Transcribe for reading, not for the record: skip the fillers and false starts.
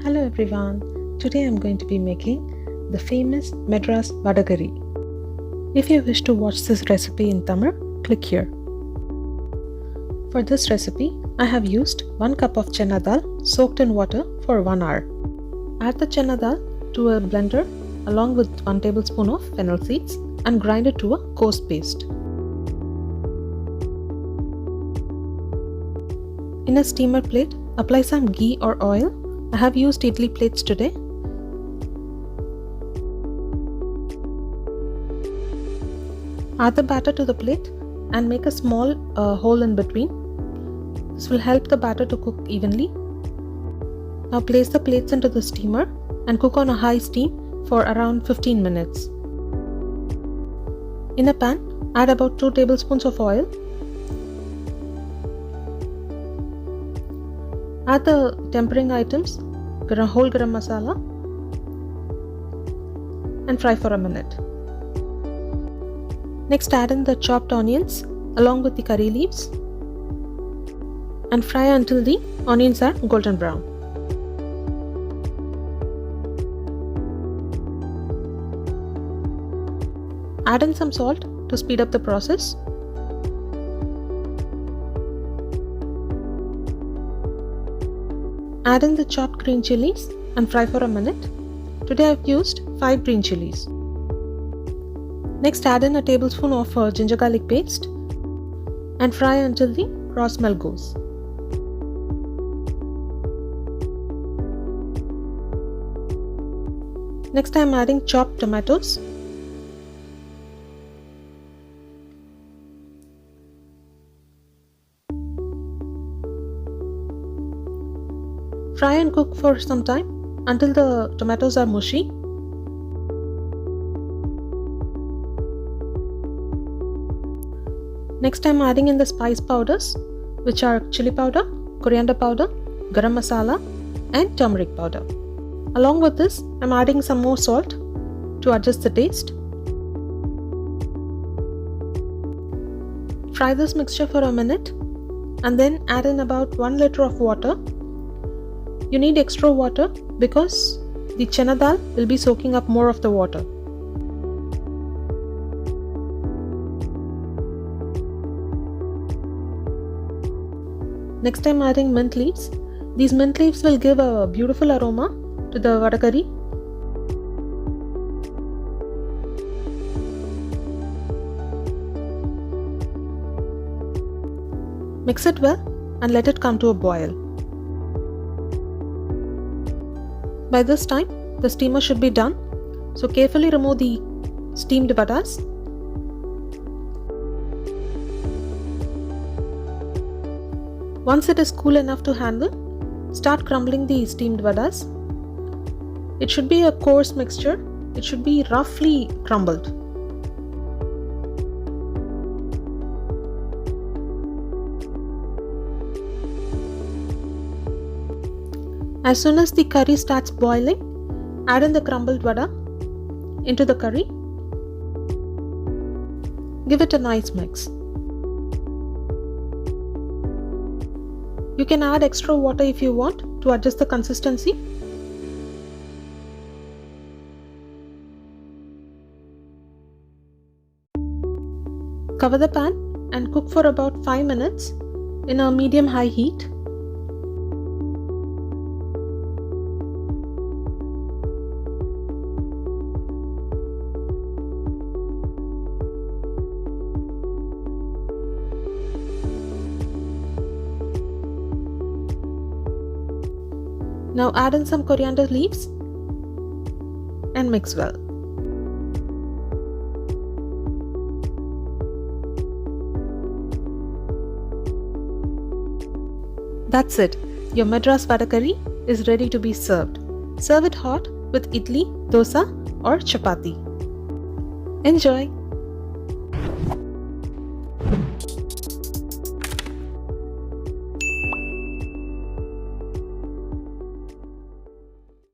Hello everyone, today I'm going to be making the famous Madras Vadacurry. If you wish to watch this recipe in Tamil, click here. For this recipe, I have used 1 cup of chana dal soaked in water for 1 hour. Add the chana dal to a blender along with 1 tablespoon of fennel seeds and grind it to a coarse paste. In a steamer plate, apply some ghee or oil. I have used idli plates today. Add the batter to the plate and make a small hole in between. This will help the batter to cook evenly. Now place the plates into the steamer and cook on a high steam for around 15 minutes. In a pan, add about 2 tablespoons of oil. Add the tempering items, whole garam masala, and fry for a minute. Next, add in the chopped onions along with the curry leaves and fry until the onions are golden brown. Add in some salt to speed up the process. Add in the chopped green chillies and fry for a minute. Today I have used 5 green chillies. Next, add in a tablespoon of ginger garlic paste and fry until the raw smell goes. Next, I am adding chopped tomatoes. Fry and cook for some time until the tomatoes are mushy. Next, I am adding in the spice powders, which are chilli powder, coriander powder, garam masala, and turmeric powder. Along with this, I am adding some more salt to adjust the taste. Fry this mixture for a minute and then add in about 1 liter of water. You need extra water because the chana dal will be soaking up more of the water. Next, I am adding mint leaves. These mint leaves will give a beautiful aroma to the vadacurry. Mix it well and let it come to a boil. By this time, the steamer should be done, so carefully remove the steamed vadas. Once it is cool enough to handle, start crumbling the steamed vadas. It should be a coarse mixture. It should be roughly crumbled. As soon as the curry starts boiling, add in the crumbled vada into the curry. Give it a nice mix. You can add extra water if you want to adjust the consistency. Cover the pan and cook for about 5 minutes in a medium-high heat. Now add in some coriander leaves and mix well. That's it. Your Madras Vadacurry is ready to be served. Serve it hot with idli, dosa or chapati. Enjoy!